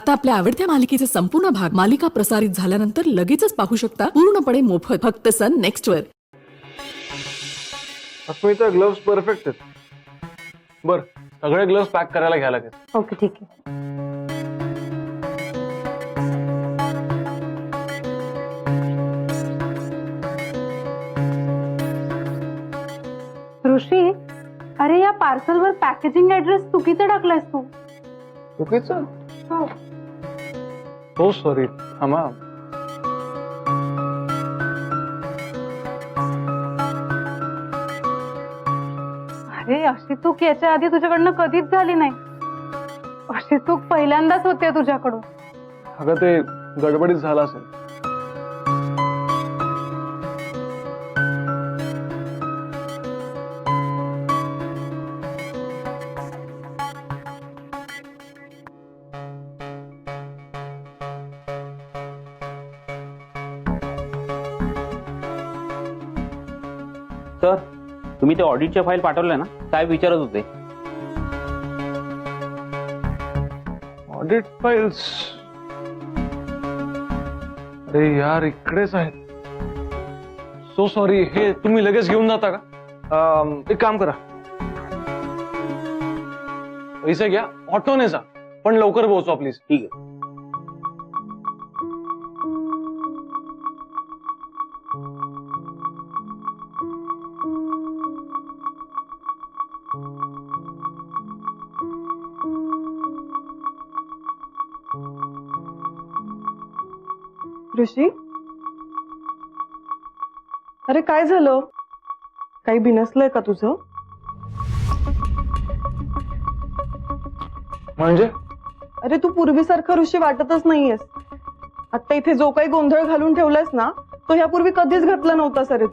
आता आपल्या आवडत्या मालिकेचे संपूर्ण भाग मालिका प्रसारित झाल्यानंतर लगेचच पाहू शकता पूर्णपणे मोफत फक्त सन नेक्स्ट वर. अस्मिता ग्लव्स परफेक्ट आहेत. बर सगळे ग्लव्स पॅक करायला घ्या लागेल. ओके ठीक आहे. ऋषी, अरे या पार्सलवर पॅकेजिंग ऍड्रेस चुकीचा टाकलायस तू. चुकीचं? हो. हो सॉरी, थांबा. अरे अशी चूक याच्या आधी तुझ्याकडनं कधीच झाली नाही. अशी चूक पहिल्यांदाच होते तुझ्याकडून. अगं ते गडबडीत झालं असेल. सर, तुम्ही ते ऑडिटच्या फाईल पाठवल्या ना, साहेब विचारत होते. Audit files? अरे यार इकडेच आहेत. So sorry. हे तुम्ही लगेच घेऊन जाता का? एक काम करा, पैसे घ्या, ऑटोने जा, पण लवकर पोहोचवा प्लीज. ठीक आहे. ऋषी, अरे काय झालं? काही बिनसलंय का तुझं? म्हणजे अरे तू पूर्वीसारखा ऋषी वाटतच नाहीयेस. आता इथे जो काही गोंधळ घालून ठेवलायस ना, तो ह्यापूर्वी कधीच घातला नव्हतास. अरे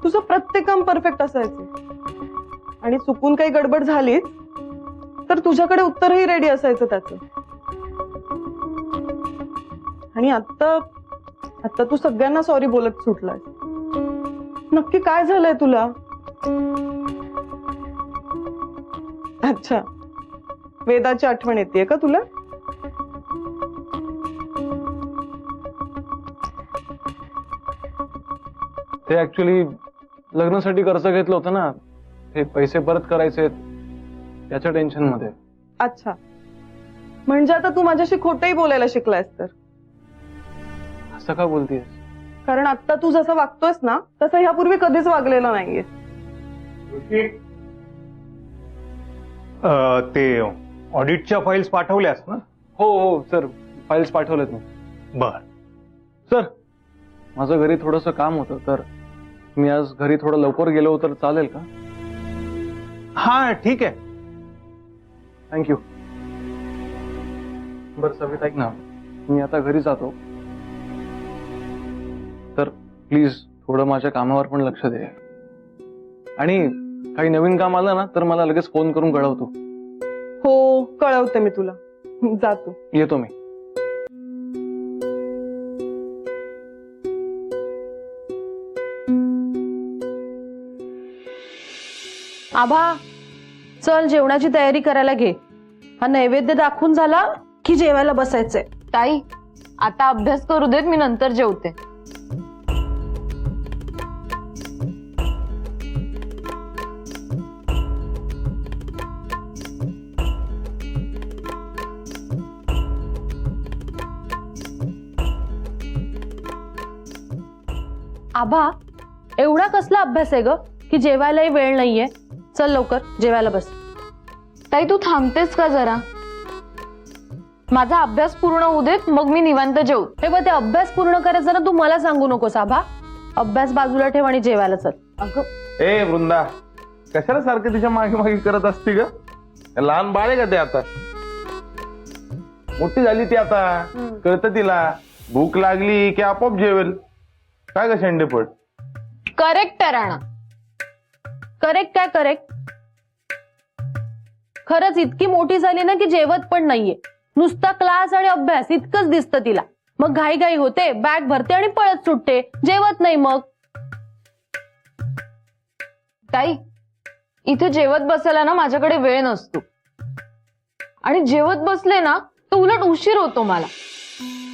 तुझं प्रत्येक काम परफेक्ट असायचं आणि चुकून काही गडबड झालीच तर तुझ्याकडे उत्तरही रेडी असायचं त्याचं. आणि आता तू सगळ्यांना सॉरी बोलत सुटलाय. नक्की काय झालंय तुला? अच्छा, वेदाची आठवण येते का तुला? ते ऍक्च्युली लग्नासाठी कर्ज घेतलं होतं ना, ते पैसे परत करायचे त्याच्या टेन्शन मध्ये. अच्छा, म्हणजे आता तू माझ्याशी खोटंही बोलायला शिकलायस तर? असं का बोलतीयस? कारण आता तू जसं वागतोयस ना, तसं ह्यापूर्वी कधीच वागलेलं नाहीये. ते ऑडिटच्या फाईल्स पाठवल्यास ना? हो हो सर, फाईल्स पाठवलेत मी. बर. सर, माझं घरी थोडंसं काम होतं, तर मी आज घरी थोडं लवकर गेलो तर चालेल का? हा ठीक आहे. थँक्यू. बरं सविता, ऐक ना, मी आता घरी जातो, तर प्लीज थोडं माझ्या कामावर पण लक्ष दे. आणि काही नवीन काम आलं ना तर मला लगेच फोन करून कळवतो. हो, कळवते मी तुला. जातो. येतो मी. आभा, चल जेवणाची तयारी करायला घे. हा नैवेद्य दाखवून झाला की जेवायला बसायचंय. ताई, आता अभ्यास करू देत, मी नंतर जेवते. आभा, एवढा कसला अभ्यास आहे ग की जेवायलाही वेळ नाहीये. चल लवकर जेवायला बस. ताई, तू थांबतेस का जरा? माझा अभ्यास पूर्ण होऊ देत, मग मी निवांत जेवू. हे बघ, ते अभ्यास पूर्ण करायचा ना, तू मला सांगू नकोस. आभा, अभ्यास बाजूला ठेव आणि जेवायला चल. ए वृंदा, कशाला सारखं तिच्या मागे मागे करत असते ग? लहान बाळ आहे का ते? आता मोठी झाली ती, आता कळतं तिला. भूक लागली की आपोआप जेवेल. काय ग शेंडेपट? करेक्ट राणा. करेक्ट काय करेक्ट? खरंच इतकी मोठी झाली ना की जेवत पण नाहीये. नुसता क्लास आणि अभ्यास इतकंच दिसतं तिला. मग घाई घाई होते, बॅग भरते आणि पळत सुटते, जेवत नाही. मग ताई, इथे जेवत बसायला ना माझ्याकडे वेळ नसतो. आणि जेवत बसले ना तर उलट उशीर होतो मला.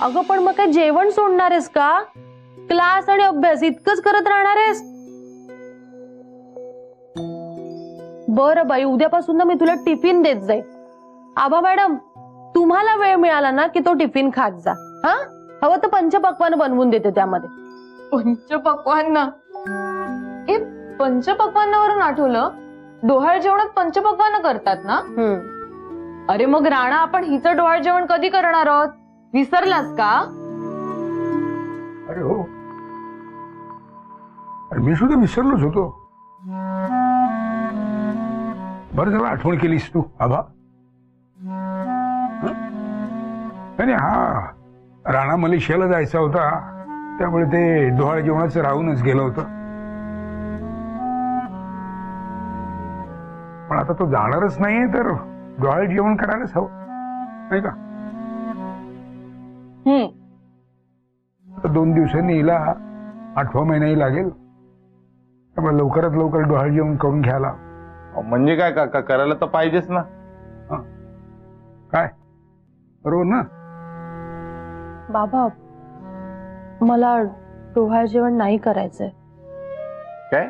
अगं पण मग काय जेवण सोडणार आहेस का? क्लास आणि अभ्यास इतकंच करत राहणार आहेस? बरं बाई, उद्यापासून ना मी तुला टिफिन देत जाईल. आबा मॅडम, तुम्हाला वेळ मिळाला ना की तो टिफिन खात जा. हा, हवं तर पंचपक्वान्न बनवून देते त्यामध्ये. पंचपक्वान्न? ए, पंचपक्वान्नावरून आठवलं, डोहाळ जेवणात पंचपक्वान्न करतात ना? अरे मग राणा, आपण हिचं डोहाळ जेवण कधी करणार आहोत? विसरलास का? अरे हो, अरे मी सुद्धा विसरलोच होतो. बरं झालं आठवण केलीस तू आभा. आणि हा, राणा मलेशियाला जायचा होता, त्यामुळे ते डोहाळ जेवणाचं राहूनच गेलं होतं. पण आता तो जाणारच नाहीये, तर डोहाळ जेवण करायलाच हवं नाही का? आता 2 दिवसांनी हिला 8वा महिनाही लागेल, त्यामुळे लवकरात लवकर डोहाळ जेवण करून घ्यायला. म्हणजे काय काका, करायला तर पाहिजेच ना. काय बरोबर ना? बाबा, मला डोहाळ जेवण नाही करायचंय. काय?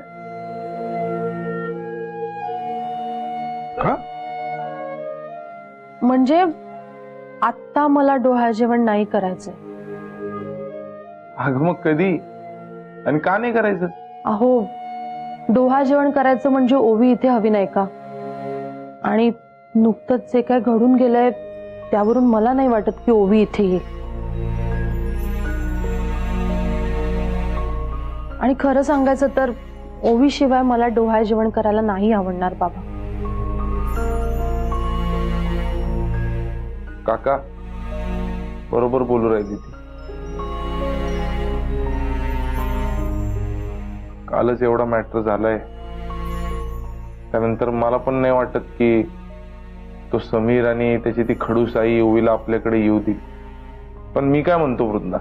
का? म्हणजे आता मला डोहाळ जेवण नाही करायचंय. अगं मग कधी आणि का नाही करायचं? अहो, डोहाळ जेवण करायचं म्हणजे ओवी इथे हवी नाही का? आणि नुकतंच जे काय घडून गेलंय त्यावरून मला नाही वाटत की ओवी इथे येईल. आणि खरं सांगायचं तर ओवी शिवाय मला डोहाळ जेवण करायला नाही आवडणार बाबा. काका बरोबर बोलू राहिली ती. कालच एवढा मॅटर झालाय, त्यानंतर मला पण नाही वाटत की तो समीर आणि त्याची ती खडूस आई ओवीला आपल्याकडे येऊ देईल. पण मी काय म्हणतो वृंदा,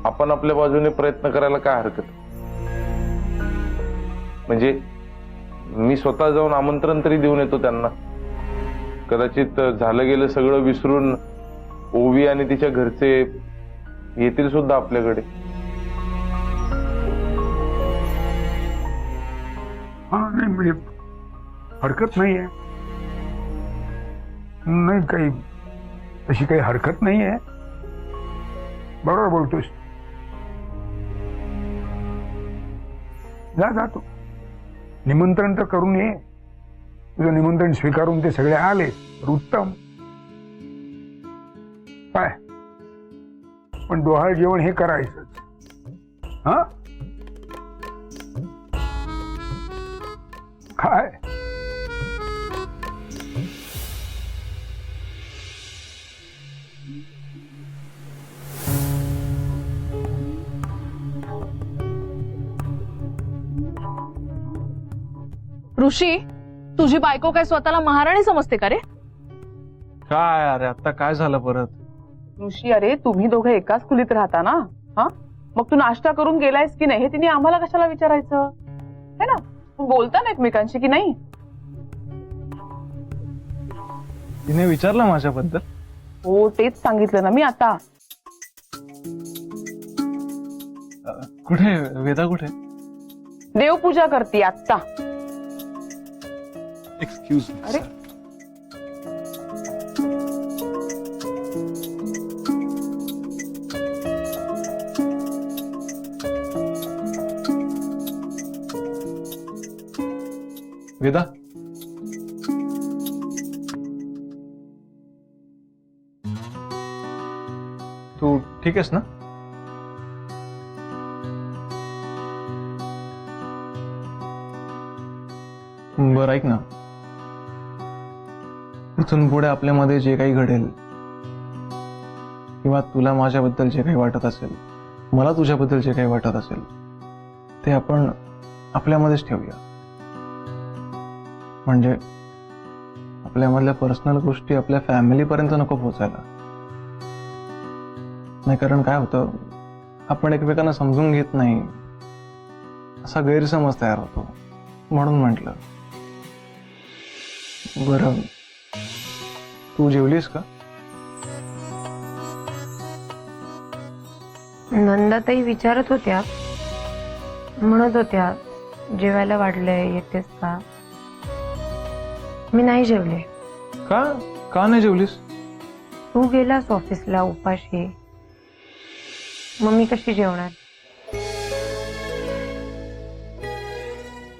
आपण आपल्या बाजूने प्रयत्न करायला काय हरकत? म्हणजे मी स्वतः जाऊन आमंत्रण तरी देऊन येतो त्यांना. कदाचित झालं गेलं सगळं विसरून ओवी आणि तिच्या घरचे येतील सुद्धा आपल्याकडे. हा, नाही म्हणजे हरकत नाहीये. नाही, काही तशी काही हरकत नाहीये. बरोबर बोलतोस. जा तू, निमंत्रण तर करून ये. तुझं निमंत्रण स्वीकारून ते सगळे आले तर उत्तम. काय पण डोहाळ जेवण हे करायचंच. हा, काय? ऋषी, तुझी बायको काय स्वतःला महाराणी समजते का रे? काय अरे, आता काय झालं परत? ऋषी, अरे तुम्ही दोघं एकाच खोलीत राहता ना? हा, मग तू नाश्ता करून गेलायस की नाही हे तिने आम्हाला कशाला विचारायचं? है ना? बोलता ना एकमेकांशी की नाही? तिने विचारलं माझ्याबद्दल? हो, तेच सांगितलं ना मी आता. कुठे वेदा, कुठे? देवपूजा करते आत्ता. एक्सक्यूज. अरे वेदा, तू ठीक आहेस ना? बरं ऐक ना, इथून पुढे आपल्यामध्ये जे काही घडेल किंवा तुला माझ्याबद्दल जे काही वाटत असेल, मला तुझ्याबद्दल जे काही वाटत असेल, ते आपण आपल्यामध्येच ठेवूया. म्हणजे आपल्यामधल्या पर्सनल गोष्टी आपल्या फॅमिलीपर्यंत नको पोहोचायला. नाही, कारण काय होतं, आपण एकमेकांना समजून घेत नाही असा गैरसमज तयार होतो. म्हणून म्हटलं. बरं, तू जेवलीस का? नंदाताई विचारत होत्या, म्हणत होत्या जेवायला वाढलंय, येतेस का? मी नाही जेवले. का का नाही जेवलीस? तू गेलास ऑफिसला उपाशी, मग मी कशी जेवणार?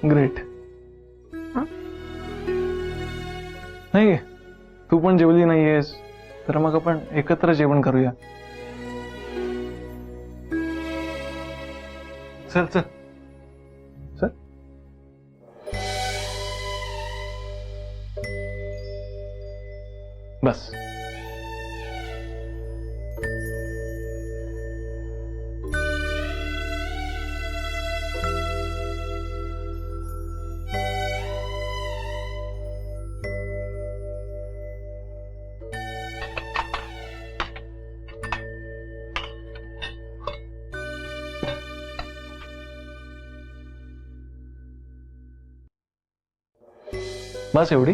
ग्रेट. हं? नाही तू पण जेवली नाहीयेस तर मग आपण एकत्र जेवण करूया. चल चल चल. बस. बस एवढी?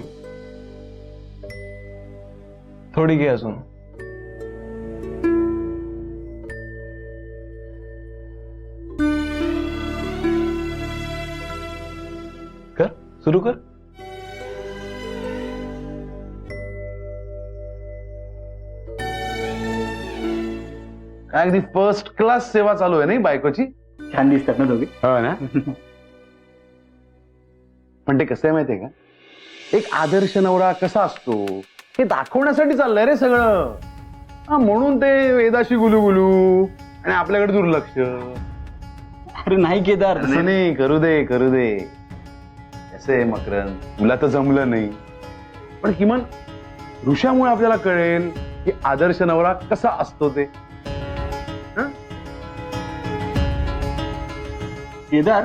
थोडी घे अजून. कर, सुरू कर. काय अगदी फर्स्ट क्लास सेवा चालू आहे नाही बायकोची. छान दिसतात ना दोघे. हो ना. पण ते कसं आहे माहितीये का, एक आदर्श नवरा कसा असतो हे दाखवण्यासाठी चाललंय रे सगळं. म्हणून ते वेदाशी गुलू आणि आपल्याकडे दुर्लक्ष. अरे नाही केदार, असं नाही, करू दे करू दे. कसं आहे मकरंद, तुला तर जमलं नाही पण किमान ऋषामुळे आपल्याला कळेल की आदर्श नवरा कसा असतो ते. केदार,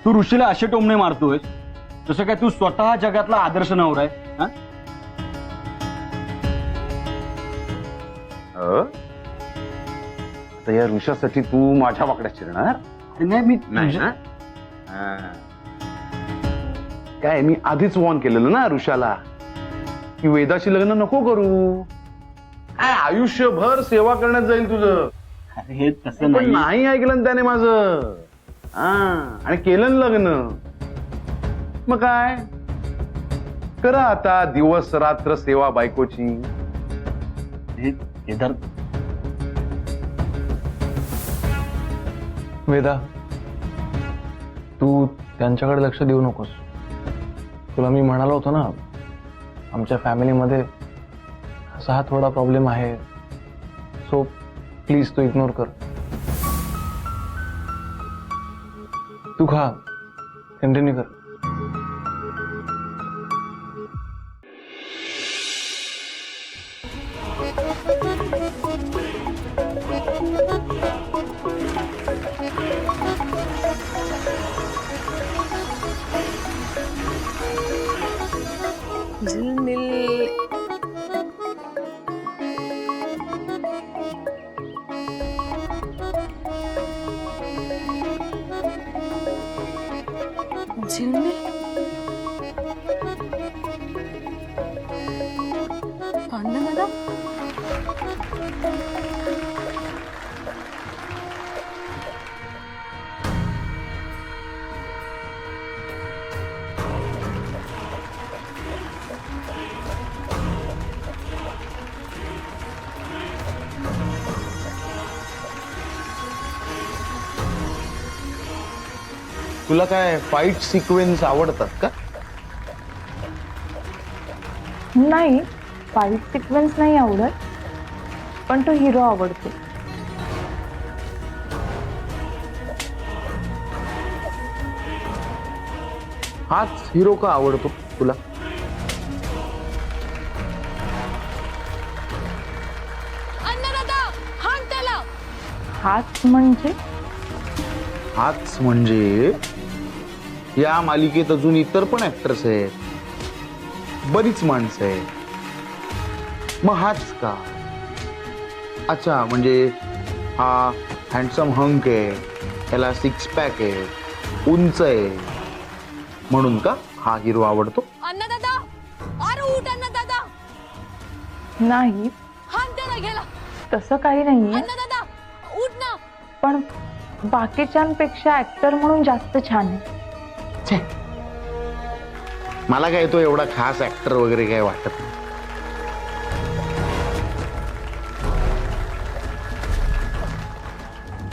तू ऋषीला असे टोमणे मारतोय जसं काय तू स्वतः जगातला आदर्श नवरा आहे. हा? आता या ऋषासाठी तू माझ्या वाकड्यात शिरणार नाही मी नाही ना. काय मी आधीच वॉर्न केलेलं ना ऋषाला की वेदाशी लग्न नको करू. काय आयुष्यभर सेवा करण्यात जाईल तुझं. अरे हे तसं पण नाही. नाही ऐकलं ना त्याने माझं. आणि केलं ना लग्न. मग काय करा आता दिवस रात्र सेवा बायकोची. हे केदार, वेदा, तू त्यांच्याकडे लक्ष देऊ नकोस. तुला मी म्हणालो होतो ना, आमच्या फॅमिलीमध्ये असा हा थोडा प्रॉब्लेम आहे. सो प्लीज तू इग्नोर कर. तू खा, कंटिन्यू कर. दादा, तुला काय फाईट सिक्वेन्स आवडतात का? नाही, फाईट सिक्वेन्स नाही आवडत, पण तो हिरो आवडतो. हाच हिरो का आवडतो तुला? हाच म्हणजे हाच म्हणजे या मालिकेत अजून इतर पण ऍक्टर्स आहेत, बरीच माणसं आहेत. मग हाच का? अच्छा, म्हणजे हा हँडसम हंक आहे, त्याला सिक्स पॅक आहे, उंच आहे, म्हणून का हा हिरो आवडतो? अन्नदादा, अरे उठ अन्नदादा, नाही तसं काही नाहीये, पण बाकीच्यांपेक्षा ऍक्टर म्हणून जास्त छान आहे. मला काय तो एवढा खास ऍक्टर वगैरे काय वाटत नाही.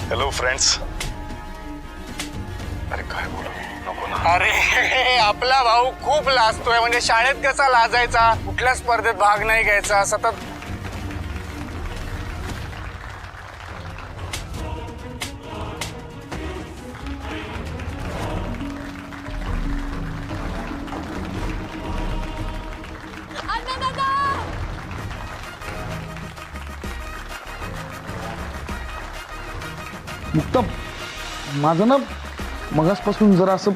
Hello friends. अरे काय बोलू नको ना. अरे आपला भाऊ खूप लाजतोय. म्हणजे शाळेत कसा लाजायचा, कुठल्या स्पर्धेत भाग नाही घ्यायचा, सतत मुक्ता, माझं ना मगासपासून जरा असं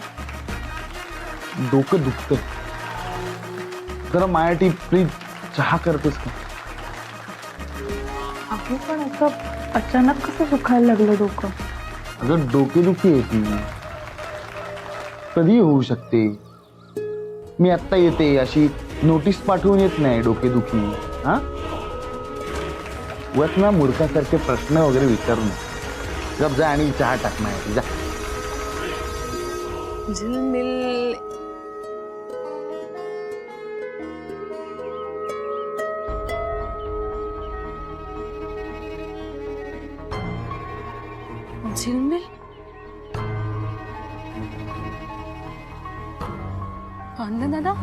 डोकं दुखतंय. जरा माझ्यासाठी प्लीज चहा करतेस का? अहो पण असं अचानक कसं दुखायला लागलं डोकं? अगं डोकेदुखी आहे ती, कधी होऊ शकते. मी आत्ता येते अशी नोटीस पाठवून येत नाही डोकेदुखी. हा उगाच ना मूर्खासारखे प्रश्न वगैरे विचारू नये. गप जा आणि चहा टाकणार जा. झिलमिल झिलमिल अण्णा दादा.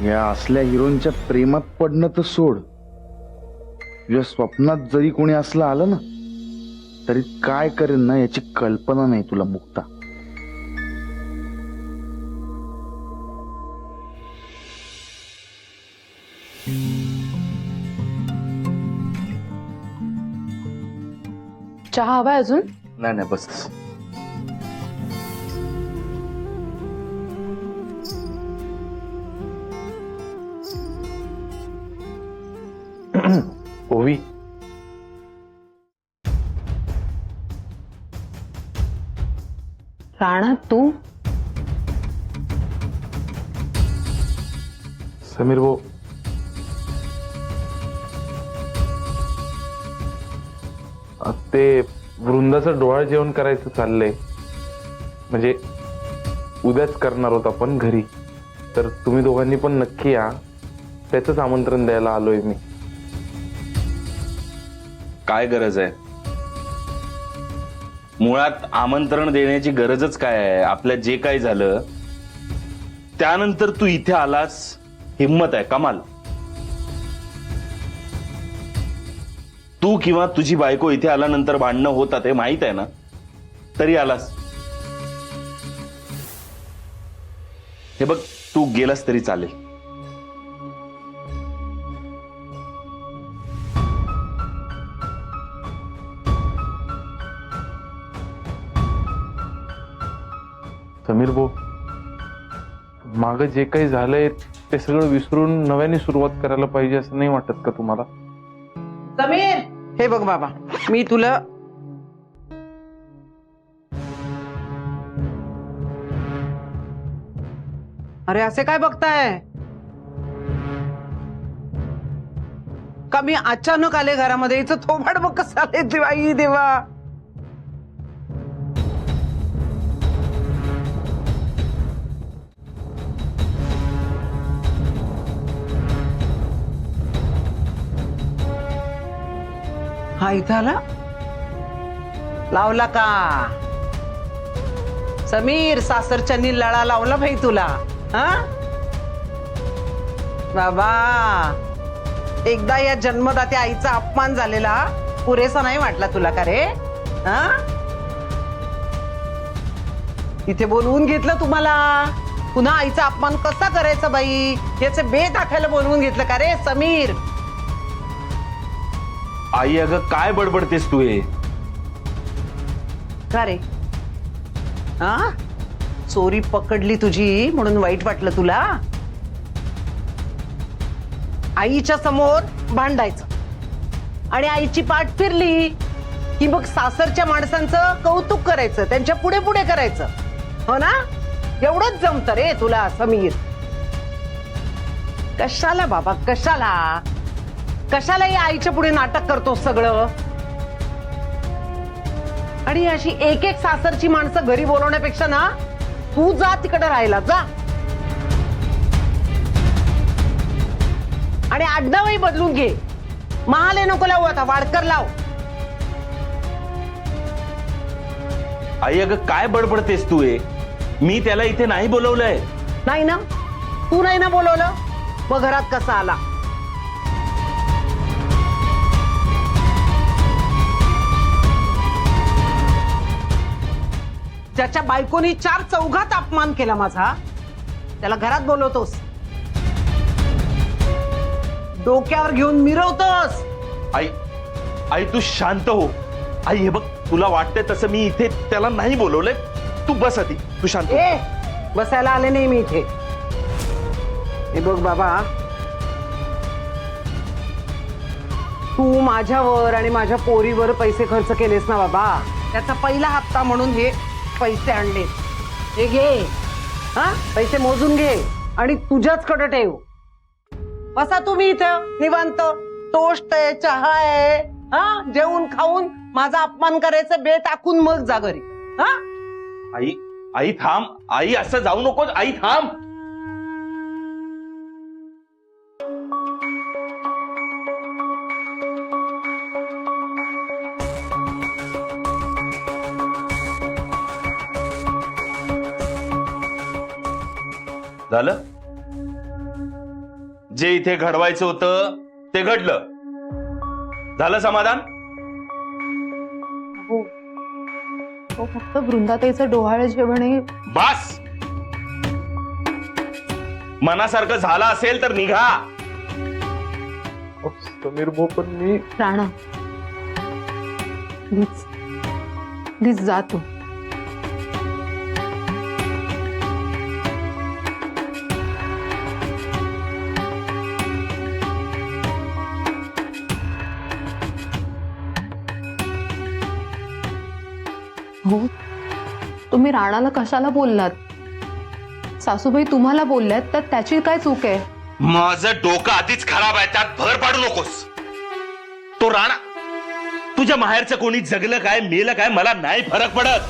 या असल्या हिरोंच्या प्रेमात पडणं तर सोड, तुझ्या स्वप्नात जरी कोणी असलं आलं ना तरी काय करेन ना याची कल्पना नाही तुला मुक्ता. चहा हवाय अजून? नाही नाही बस. ओवी, राणा तू? समीर भाऊ, ते वृंदाचं डोहाळ जेवण करायचं चाललंय. म्हणजे उद्याच करणार होत आपण घरी. तर तुम्ही दोघांनी पण नक्की या, त्याचंच आमंत्रण द्यायला आलोय मी. काय गरज आहे? मुळात आमंत्रण देण्याची गरजच काय आहे? आपल्यात जे काही झालं त्यानंतर तू इथे आलास, हिम्मत आहे, कमाल. तू किंवा तुझी बायको इथे आल्यानंतर भांडणं होतात हे माहित आहे ना, तरी आलास. हे बघ, तू गेलास तरी चालेल. समीर भाऊ, मागं जे काही झालंय ते सगळं विसरून नव्याने सुरुवात करायला पाहिजे असं नाही वाटत का तुम्हाला? समीर, हे बघ बाबा, मी तुला अरे असे काय बघताय? का मी अचानक आले घरामध्ये? हिचं थोबाड बघ कसं आले. देवाई देवा. हा इथं आला, लावला का? समीर, सासरच्यांनी लळा लावला भाई तुला. हा बाबा, एकदा या जन्मदात्या आईचा अपमान झालेला पुरेसा नाही वाटला तुला का रे? हा इथे बोलवून घेतलं तुम्हाला. पुन्हा आईचा अपमान कसा करायचा बाई याचे बेत आखायला बोलवून घेतलं का रे समीर? आई अगं काय बडबडतेस तू हे? का रे हा चोरी पकडली तुझी म्हणून वाईट वाटलं तुला? आईच्या समोर भांडायचं आणि आईची पाठ फिरली की मग सासरच्या माणसांचं कौतुक करायचं, त्यांच्या पुढे पुढे करायचं, हो ना? एवढंच जमतं रे तुला समीर. कशाला बाबा कशाला कशाला या आईच्या पुढे नाटक करतो सगळं? आणि अशी एक एक सासरची माणसं घरी बोलवण्यापेक्षा ना तू जा तिकडे राहायला जा आणि आडनावही बदलून घे. महाले नको लावू, आता वाडकर लाव. आई अगं काय बडबडतेस तू हे? मी त्याला इथे नाही बोलवलंय. नाही ना, तू नाही ना बोलवलं, मग घरात कसा आला? ज्याच्या बायकोनी 4 चौघात अपमान केला माझा त्याला घरात बोलवतोस, डोक्यावर घेऊन मिरवतोस. आई आई तू शांत हो. आई हे बघ, तुला वाटतंय तसं मी इथे त्याला नाही बोलवलंय. तू बस आधी, तू शांत हो. बसायला आले नाही मी इथे. हे बघ बाबा, तू माझ्यावर आणि माझ्या पोरीवर पैसे खर्च केलेस ना बाबा, त्याचा पहिला हप्ता म्हणून हे पैसे आणले. हे घे, हा पैसे मोजून घे आणि तुझ्याच कडे ठेव. बसा तुम्ही इथं निवांत, टोस्ट आहे, चहा आहे, हा जेवून खाऊन माझा अपमान करायचं बेत टाकून मग जा घरी. हा आई आई थांब. आई असं जाऊ नकोस. आई थांब. झालं जे इथे घडवायचं होतं ते घडलं. झालं समाधान? हो, फक्त वृंदाताईचं डोहाळं जेवण हे. बस. मनासारखं झालं असेल तर निघा. समीर भाऊ पण मी राणा प्लीज प्लीज जा तू. हो, तुम्ही राणाला कशाला बोललात? सासूबाई तुम्हाला बोलल्यात तर त्याची काय चूक आहे? माझं डोकं आधीच खराब आहे, त्यात भर पाडू नकोस. तो राणा तुझ्या माहेरचं कोणी जगलं काय मेलं काय मला नाही फरक पडत.